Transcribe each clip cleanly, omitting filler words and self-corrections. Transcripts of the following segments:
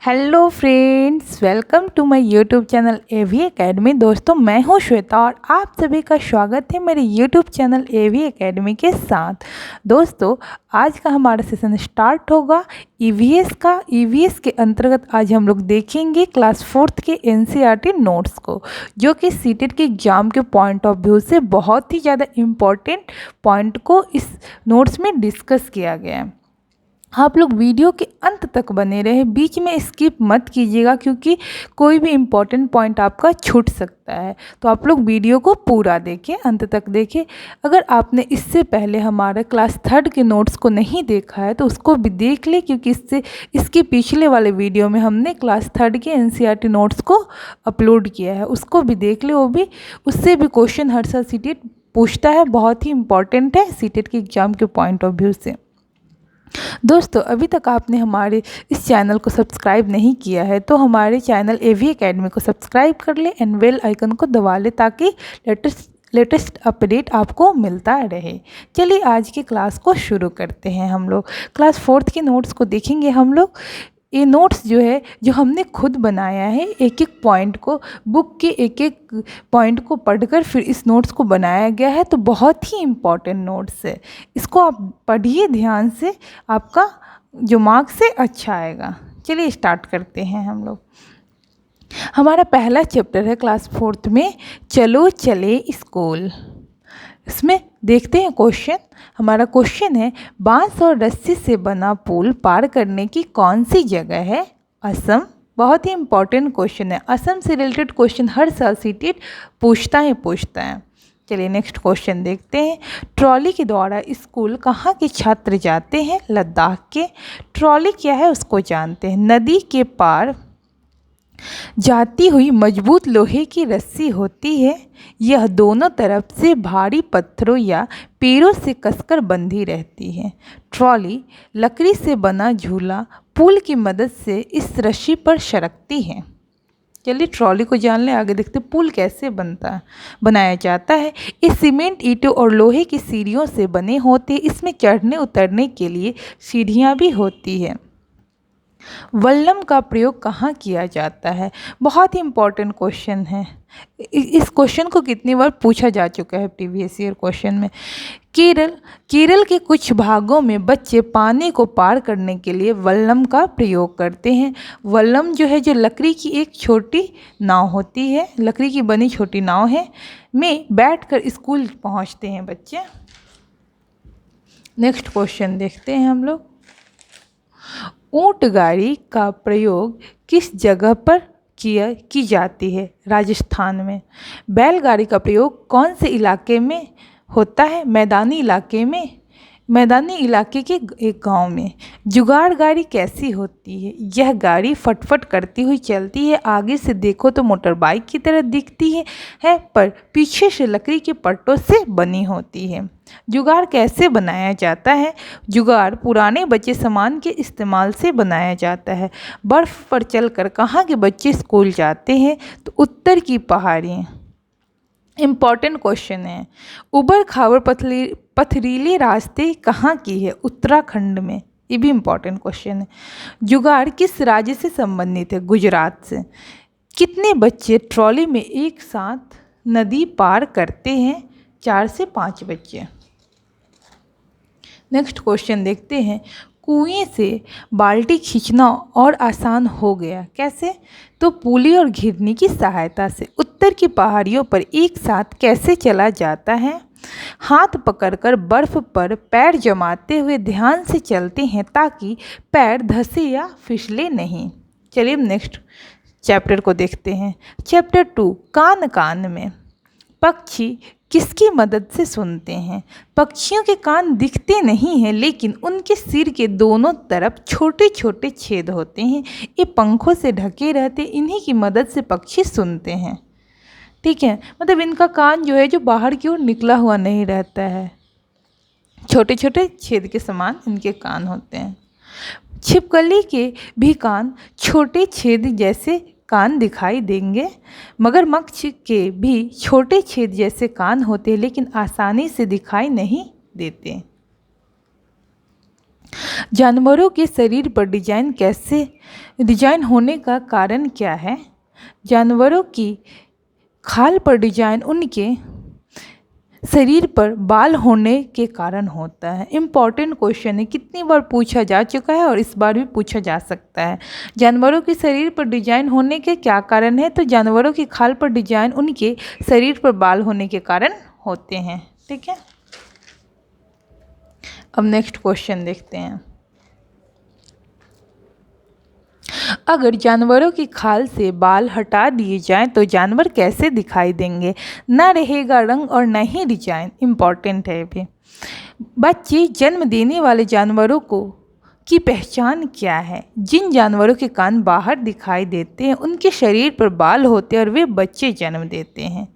Hello friends, welcome to my YouTube channel AV Academy. दोस्तों, मैं हूं श्वेता और आप सभी का स्वागत है मेरे यूट्यूब चैनल एवी एकेडमी के साथ। दोस्तों, आज का हमारा सेशन स्टार्ट होगा ईवीएस का। ईवीएस के अंतर्गत आज हम लोग देखेंगे क्लास 4th के एनसीईआरटी नोट्स को, जो कि सीटेट के एग्ज़ाम के पॉइंट ऑफ व्यू से बहुत ही ज़्यादा इम्पॉर्टेंट पॉइंट को इस नोट्स में डिस्कस किया गया है। आप लोग वीडियो के अंत तक बने रहे, बीच में स्किप मत कीजिएगा क्योंकि कोई भी इम्पोर्टेंट पॉइंट आपका छूट सकता है। तो आप लोग वीडियो को पूरा देखें, अंत तक देखें। अगर आपने इससे पहले हमारे क्लास 3rd के नोट्स को नहीं देखा है तो उसको भी देख ले, क्योंकि इसके पिछले वाले वीडियो में हमने क्लास 3rd के एनसीईआरटी नोट्स को अपलोड किया है, उसको भी देख ले। वो भी उससे भी क्वेश्चन हर साल सीटेट पूछता है, बहुत ही इंपॉर्टेंट है सीटेट के एग्ज़ाम के पॉइंट ऑफ व्यू से। दोस्तों, अभी तक आपने हमारे इस चैनल को सब्सक्राइब नहीं किया है तो हमारे चैनल एवी एकेडमी को सब्सक्राइब कर ले एंड बेल आइकन को दबा ले, ताकि लेटेस्ट अपडेट आपको मिलता रहे। चलिए आज के क्लास को शुरू करते हैं। हम लोग क्लास 4th के नोट्स को देखेंगे। हम लोग ये नोट्स जो हमने खुद बनाया है, एक एक पॉइंट को, बुक के एक एक पॉइंट को पढ़कर फिर इस नोट्स को बनाया गया है। तो बहुत ही इम्पॉर्टेंट नोट्स है, इसको आप पढ़िए ध्यान से, आपका जो मार्क्स है अच्छा आएगा। चलिए स्टार्ट करते हैं। हम लोग हमारा पहला चैप्टर है क्लास 4th में, चलो चले स्कूल। इसमें देखते हैं क्वेश्चन। हमारा क्वेश्चन है, बांस और रस्सी से बना पुल पार करने की कौन सी जगह है? असम। बहुत ही इंपॉर्टेंट क्वेश्चन है, असम से रिलेटेड क्वेश्चन हर साल सीटेट पूछता है। चलिए नेक्स्ट क्वेश्चन देखते हैं। ट्रॉली के द्वारा स्कूल कहाँ के छात्र जाते हैं? लद्दाख के। ट्रॉली क्या है उसको जानते हैं। नदी के पार जाती हुई मजबूत लोहे की रस्सी होती है। यह दोनों तरफ से भारी पत्थरों या पेड़ों से कसकर बंधी रहती है। ट्रॉली लकड़ी से बना झूला पुल की मदद से इस रस्सी पर सरकती है। चलिए ट्रॉली को जान लें, आगे देखते पुल कैसे बनाया जाता है। ये सीमेंट, ईंटों और लोहे की सीढ़ियों से बने होते हैं। इसमें चढ़ने उतरने के लिए सीढ़ियाँ भी होती है। वल्लम का प्रयोग कहाँ किया जाता है? बहुत ही इम्पॉर्टेंट क्वेश्चन है। इस क्वेश्चन को कितनी बार पूछा जा चुका है प्रीवियस ईयर क्वेश्चन में। केरल के कुछ भागों में बच्चे पानी को पार करने के लिए वल्लम का प्रयोग करते हैं। वल्लम जो है, जो लकड़ी की एक छोटी नाव होती है, लकड़ी की बनी छोटी नाव है, में बैठकर स्कूल पहुंचते हैं बच्चे। नेक्स्ट क्वेश्चन देखते हैं हम लोग। ऊंट गाड़ी का प्रयोग किस जगह पर की जाती है? राजस्थान में। बैलगाड़ी का प्रयोग कौन से इलाके में होता है? मैदानी इलाके के एक गांव में। जुगाड़ गाड़ी कैसी होती है? यह गाड़ी फटफट करती हुई चलती है। आगे से देखो तो मोटर बाइक की तरह दिखती है, पर पीछे से लकड़ी के पट्टों से बनी होती है। जुगाड़ कैसे बनाया जाता है? जुगाड़ पुराने बचे सामान के इस्तेमाल से बनाया जाता है। बर्फ़ पर चलकर कहाँ के बच्चे स्कूल जाते हैं? तो उत्तर की पहाड़ियाँ। इम्पॉर्टेंट क्वेश्चन है। उबड़ खाबड़ पथरीले रास्ते कहाँ की है? उत्तराखंड में। ये भी इम्पॉर्टेंट क्वेश्चन है। जुगाड़ किस राज्य से संबंधित है? गुजरात से। कितने बच्चे ट्रॉली में एक साथ नदी पार करते हैं? 4 से 5 बच्चे। नेक्स्ट क्वेश्चन देखते हैं। कुएं से बाल्टी खींचना और आसान हो गया, कैसे? तो पुली और घिरनी की सहायता से। उत्तर की पहाड़ियों पर एक साथ कैसे चला जाता है? हाथ पकड़कर बर्फ पर पैर जमाते हुए ध्यान से चलते हैं, ताकि पैर धंसे या फिसले नहीं। चलिए नेक्स्ट चैप्टर को देखते हैं। चैप्टर 2, कान कान में। पक्षी किसकी मदद से सुनते हैं? पक्षियों के कान दिखते नहीं हैं, लेकिन उनके सिर के दोनों तरफ छोटे छोटे छेद होते हैं। ये पंखों से ढके रहते, इन्हीं की मदद से पक्षी सुनते हैं। ठीक है, मतलब इनका कान जो है, जो बाहर की ओर निकला हुआ नहीं रहता है, छोटे छोटे छेद के समान इनके कान होते हैं। छिपकली के भी कान छोटे छेद जैसे कान दिखाई देंगे। मगरमच्छ के भी छोटे छेद जैसे कान होते हैं, लेकिन आसानी से दिखाई नहीं देते। जानवरों के शरीर पर डिजाइन होने का कारण क्या है? जानवरों की खाल पर डिजाइन उनके शरीर पर बाल होने के कारण होता है। इम्पॉर्टेंट क्वेश्चन है, कितनी बार पूछा जा चुका है और इस बार भी पूछा जा सकता है। जानवरों के शरीर पर डिजाइन होने के क्या कारण है? तो जानवरों की खाल पर डिजाइन उनके शरीर पर बाल होने के कारण होते हैं। ठीक है, अब नेक्स्ट क्वेश्चन देखते हैं। अगर जानवरों की खाल से बाल हटा दिए जाएं तो जानवर कैसे दिखाई देंगे? ना रहेगा रंग और न ही डिजाइन। इम्पॉर्टेंट है भी। बच्चे जन्म देने वाले जानवरों की पहचान क्या है? जिन जानवरों के कान बाहर दिखाई देते हैं उनके शरीर पर बाल होते हैं और वे बच्चे जन्म देते हैं।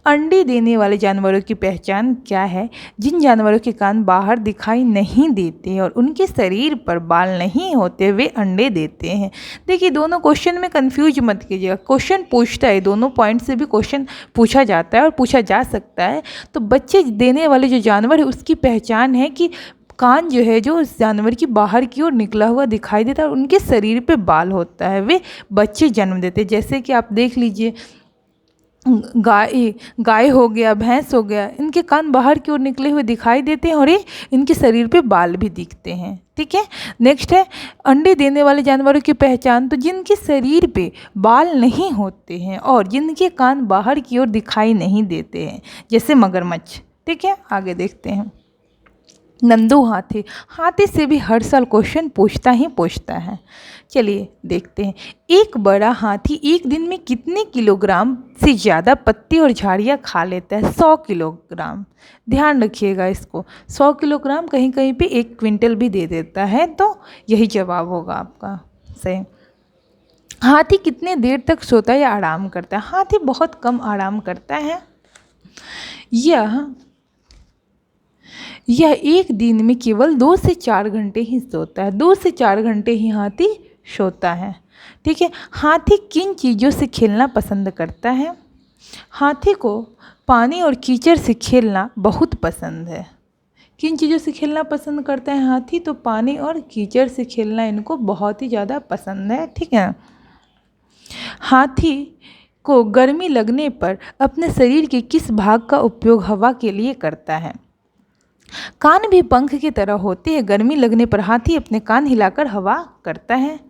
अंडे देने वाले जानवरों की पहचान क्या है? जिन जानवरों के कान बाहर दिखाई नहीं देते और उनके शरीर पर बाल नहीं होते वे अंडे देते हैं। देखिए, दोनों क्वेश्चन में कंफ्यूज मत कीजिएगा। क्वेश्चन पूछता है, दोनों पॉइंट से भी क्वेश्चन पूछा जाता है और पूछा जा सकता है। तो बच्चे देने वाले जो जानवर है उसकी पहचान है कि कान जो है जो उस जानवर की बाहर की ओर निकला हुआ दिखाई देता है और उनके शरीर पे बाल होता है, वे बच्चे जन्म देते हैं। जैसे कि आप देख लीजिए, गाय हो गया, भैंस हो गया, इनके कान बाहर की ओर निकले हुए दिखाई देते हैं और ये इनके शरीर पे बाल भी दिखते हैं। ठीक है, नेक्स्ट है अंडे देने वाले जानवरों की पहचान। तो जिनके शरीर पे बाल नहीं होते हैं और जिनके कान बाहर की ओर दिखाई नहीं देते हैं, जैसे मगरमच्छ। ठीक है, आगे देखते हैं। नंदू हाथी। हाथी से भी हर साल क्वेश्चन पूछता है। चलिए देखते हैं। एक बड़ा हाथी एक दिन में कितने किलोग्राम से ज़्यादा पत्ती और झाड़ियाँ खा लेता है? 100 किलोग्राम। ध्यान रखिएगा इसको, 100 किलोग्राम, कहीं कहीं पे 1 क्विंटल भी दे देता है, तो यही जवाब होगा आपका सही। हाथी कितने देर तक सोता है या आराम करता है? हाथी बहुत कम आराम करता है। यह एक दिन में केवल 2 से 4 घंटे ही सोता है। 2 से 4 घंटे ही हाथी सोता है। ठीक है, हाथी किन चीज़ों से खेलना पसंद करता है? हाथी को पानी और कीचड़ से खेलना बहुत पसंद है। किन चीज़ों से खेलना पसंद करता है हाथी? तो पानी और कीचड़ से खेलना इनको बहुत ही ज़्यादा पसंद है। ठीक है, हाथी को गर्मी लगने पर अपने शरीर के किस भाग का उपयोग हवा के लिए करता है? कान भी पंख की तरह होते हैं। गर्मी लगने पर हाथी अपने कान हिलाकर हवा करता है।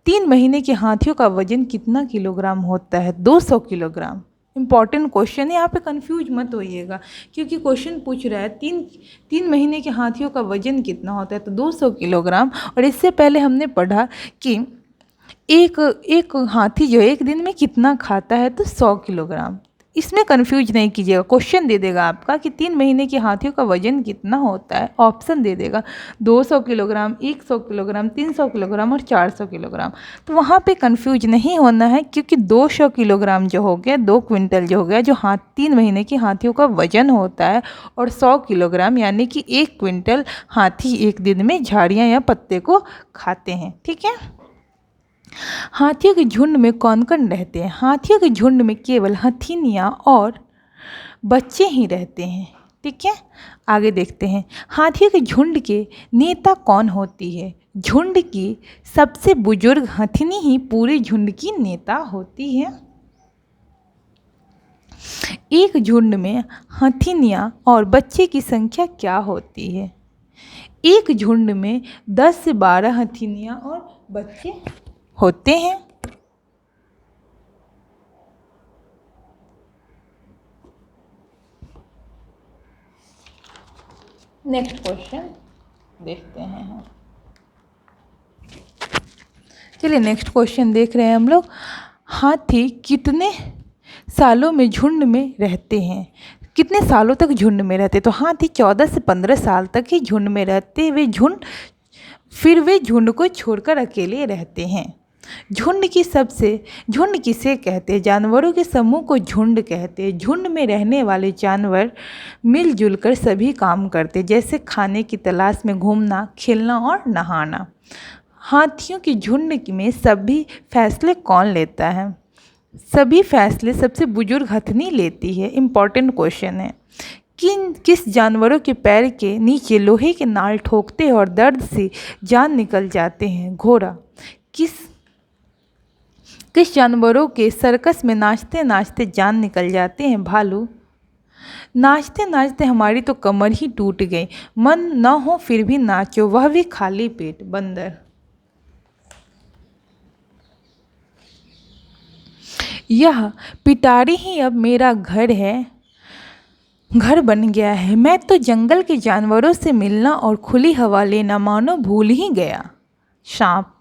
3 महीने के हाथियों का वजन कितना किलोग्राम होता है? 200 किलोग्राम। इंपॉर्टेंट क्वेश्चन है, यहाँ पे कंफ्यूज मत होइएगा, क्योंकि क्वेश्चन पूछ रहा है 3 महीने के हाथियों का वजन कितना होता है, तो 200 किलोग्राम। और इससे पहले हमने पढ़ा कि एक हाथी जो एक दिन में कितना खाता है, तो 100 किलोग्राम। इसमें कंफ्यूज नहीं कीजिएगा, क्वेश्चन दे देगा आपका कि 3 महीने के हाथियों का वजन कितना होता है, ऑप्शन दे देगा 200 किलोग्राम, 100 किलोग्राम, 300 किलोग्राम और 400 किलोग्राम। तो वहाँ पे कंफ्यूज नहीं होना है, क्योंकि 200 किलोग्राम जो हो गया, 2 क्विंटल जो हो गया, जो 3 महीने के हाथियों का वजन होता है, और 100 किलोग्राम यानी कि 1 क्विंटल हाथी एक दिन में झाड़ियाँ या पत्ते को खाते हैं। ठीक है, हाथियों के झुंड में कौन कौन रहते हैं? हाथियों के झुंड में केवल हथिनियाँ और बच्चे ही रहते हैं। ठीक है, आगे देखते हैं। हाथियों के झुंड के नेता कौन होती है? झुंड की सबसे बुजुर्ग हथिनी ही पूरे झुंड की नेता होती है। एक झुंड में हथिनियाँ और बच्चे की संख्या क्या होती है? एक झुंड में 10 से 12 हथिनियाँ और बच्चे होते हैं। नेक्स्ट क्वेश्चन देखते हैं। चलिए नेक्स्ट क्वेश्चन देख रहे हैं हम लोग। हाथी कितने सालों में झुंड में रहते हैं? कितने सालों तक झुंड में रहते? तो हाथी 14 से 15 साल तक ही झुंड में रहते वे झुंड को छोड़कर अकेले रहते हैं। झुंड किसे कहते हैं? जानवरों के समूह को झुंड कहते हैं। झुंड में रहने वाले जानवर मिलजुल कर सभी काम करते, जैसे खाने की तलाश में घूमना, खेलना और नहाना। हाथियों के झुंड में सभी फैसले कौन लेता है? सभी फैसले सबसे बुजुर्ग हथिनी लेती है। इम्पॉर्टेंट क्वेश्चन है। किस जानवरों के पैर के नीचे लोहे के नाल ठोकते हैं और दर्द से जान निकल जाते हैं? घोड़ा। किस जानवरों के सर्कस में नाचते नाचते जान निकल जाते हैं? भालू। नाचते नाचते हमारी तो कमर ही टूट गई, मन न हो फिर भी नाचो, वह भी खाली पेट। बंदर। यह पिटारी ही अब मेरा घर बन गया है। मैं तो जंगल के जानवरों से मिलना और खुली हवा लेना मानो भूल ही गया। सांप।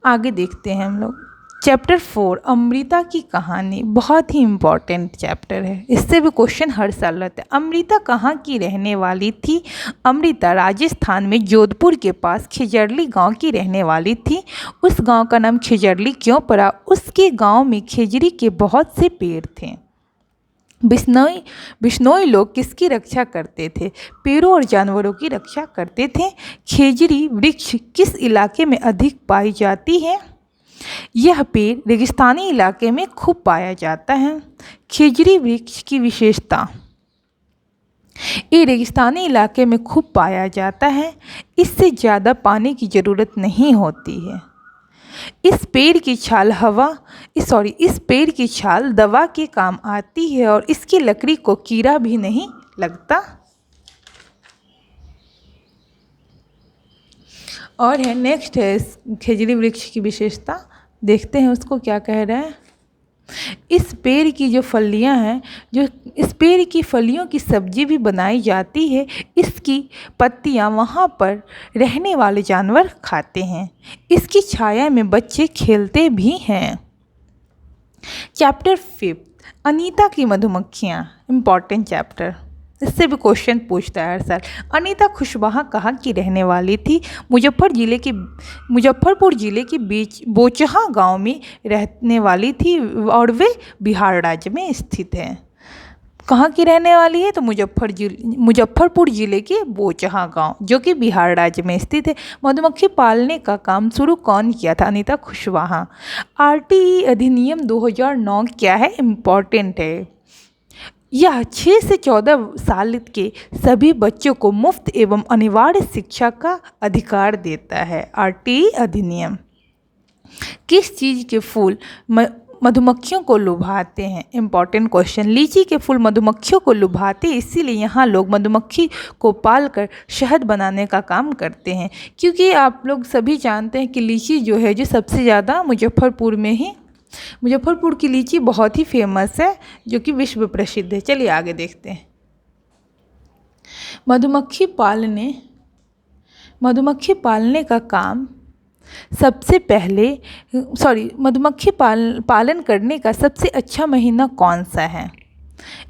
आगे देखते हैं हम लोग। चैप्टर 4 अमृता की कहानी। बहुत ही इम्पॉर्टेंट चैप्टर है, इससे भी क्वेश्चन हर साल रहता है। अमृता कहाँ की रहने वाली थी? अमृता राजस्थान में जोधपुर के पास खिजरली गांव की रहने वाली थी। उस गांव का नाम खिजरली क्यों पड़ा? उसके गांव में खिजरी के बहुत से पेड़ थे। बिश्नोई लोग किसकी रक्षा करते थे? पेड़ों और जानवरों की रक्षा करते थे। खिजरी वृक्ष किस इलाके में अधिक पाई जाती है? यह पेड़ रेगिस्तानी इलाके में खूब पाया जाता है। खिजरी वृक्ष की विशेषता। ये रेगिस्तानी इलाके में खूब पाया जाता है। इससे ज़्यादा पानी की ज़रूरत नहीं होती है। इस पेड़ की छाल दवा के काम आती है और इसकी लकड़ी को कीड़ा भी नहीं लगता। और है नेक्स्ट है खिजरी वृक्ष की विशेषता। देखते हैं उसको क्या कह रहा है। इस पेड़ की जो फलियां हैं, इस पेड़ की फलियों की सब्जी भी बनाई जाती है। इसकी पत्तियां वहाँ पर रहने वाले जानवर खाते हैं। इसकी छाया में बच्चे खेलते भी हैं। चैप्टर 5 अनीता की मधुमक्खियाँ। इम्पॉर्टेंट चैप्टर, इससे भी क्वेश्चन पूछता है हर साल। अनीता खुशबहा कहाँ की रहने वाली थी? मुजफ्फरपुर जिले के बीच बोचहा गांव में रहने वाली थी और वे बिहार राज्य में स्थित है। कहाँ की रहने वाली है? तो मुजफ्फरपुर जिले के बोचहा गांव, जो कि बिहार राज्य में स्थित है। मधुमक्खी पालने का काम शुरू कौन किया था? अनीता खुशवाहा। RTE अधिनियम 2009 क्या है? इम्पॉर्टेंट है। यह 6 से 14 साल के सभी बच्चों को मुफ्त एवं अनिवार्य शिक्षा का अधिकार देता है। RTE अधिनियम। किस चीज़ के फूल मधुमक्खियों को लुभाते हैं? Important question. लीची के फूल मधुमक्खियों को लुभाते, इसीलिए यहाँ लोग मधुमक्खी को पालकर शहद बनाने का काम करते हैं। क्योंकि आप लोग सभी जानते हैं कि लीची जो है, जो सबसे ज़्यादा मुजफ्फरपुर की लीची बहुत ही फेमस है, जो कि विश्व प्रसिद्ध है। चलिए आगे देखते हैं। मधुमक्खी पालने का काम मधुमक्खी पालन करने का सबसे अच्छा महीना कौन सा है?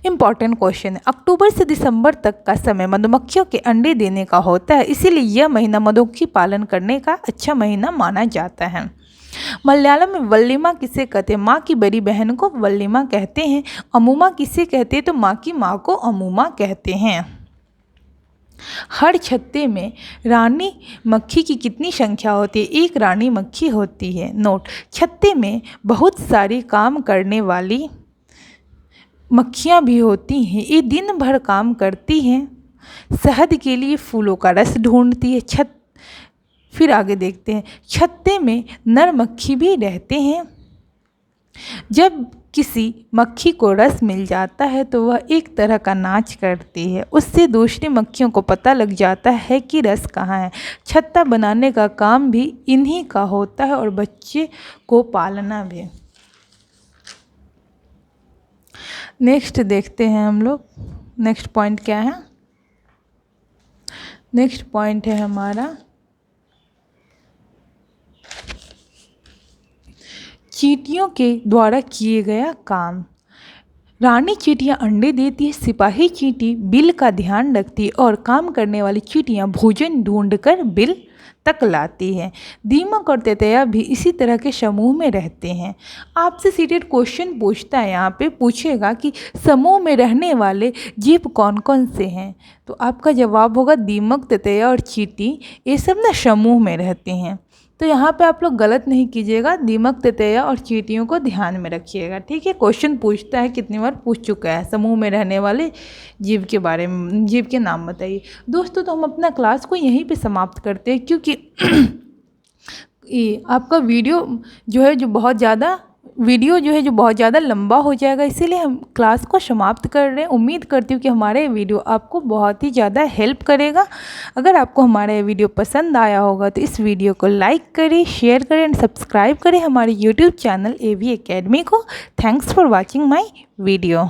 इम्पॉर्टेंट क्वेश्चन है। अक्टूबर से दिसंबर तक का समय मधुमक्खियों के अंडे देने का होता है, इसीलिए यह महीना मधुमक्खी पालन करने का अच्छा महीना माना जाता है। मलयालम में वल्लीमा किसे कहते हैं? माँ की बड़ी बहन को वल्लीमा कहते हैं। अमूमा किसे कहते हैं? तो माँ की माँ को अमूमा कहते हैं। हर छत्ते में रानी मक्खी की कितनी संख्या होती है? एक रानी मक्खी होती है। नोट, छत्ते में बहुत सारी काम करने वाली मक्खियाँ भी होती हैं। ये दिन भर काम करती हैं। शहद के लिए फूलों का रस ढूंढती है। फिर आगे देखते हैं। छत्ते में नर मक्खी भी रहते हैं। जब किसी मक्खी को रस मिल जाता है तो वह एक तरह का नाच करती है। उससे दूसरी मक्खियों को पता लग जाता है कि रस कहाँ है। छत्ता बनाने का काम भी इन्हीं का होता है और बच्चे को पालना भी। नेक्स्ट देखते हैं हम लोग। नेक्स्ट पॉइंट क्या है? नेक्स्ट पॉइंट है हमारा चींटियों के द्वारा किए गया काम। रानी चींटियाँ अंडे देती है, सिपाही चींटी बिल का ध्यान रखती है और काम करने वाली चींटियाँ भोजन ढूंढकर बिल तक लाती हैं। दीमक और तितलियाँ भी इसी तरह के समूह में रहते हैं। आपसे सीटेड क्वेश्चन पूछता है, यहाँ पे पूछेगा कि समूह में रहने वाले जीव कौन कौन से हैं? तो आपका जवाब होगा दीमक, तितलियाँ और चींटी, ये सब ना समूह में रहते हैं। तो यहाँ पे आप लोग गलत नहीं कीजिएगा, दीमक, तेतैया और चींटियों को ध्यान में रखिएगा, ठीक है। क्वेश्चन पूछता है, कितनी बार पूछ चुका है, समूह में रहने वाले जीव के बारे में, जीव के नाम बताइए। दोस्तों तो हम अपना क्लास को यहीं पे समाप्त करते हैं, क्योंकि ये आपका वीडियो जो है जो बहुत ज़्यादा लंबा हो जाएगा, इसीलिए हम क्लास को समाप्त कर रहे हैं। उम्मीद करती हूँ कि हमारा ये वीडियो आपको बहुत ही ज़्यादा हेल्प करेगा। अगर आपको हमारा ये वीडियो पसंद आया होगा तो इस वीडियो को लाइक करें, शेयर करें एंड सब्सक्राइब करें हमारे यूट्यूब चैनल AV एकेडमी को। Thanks for watching my video.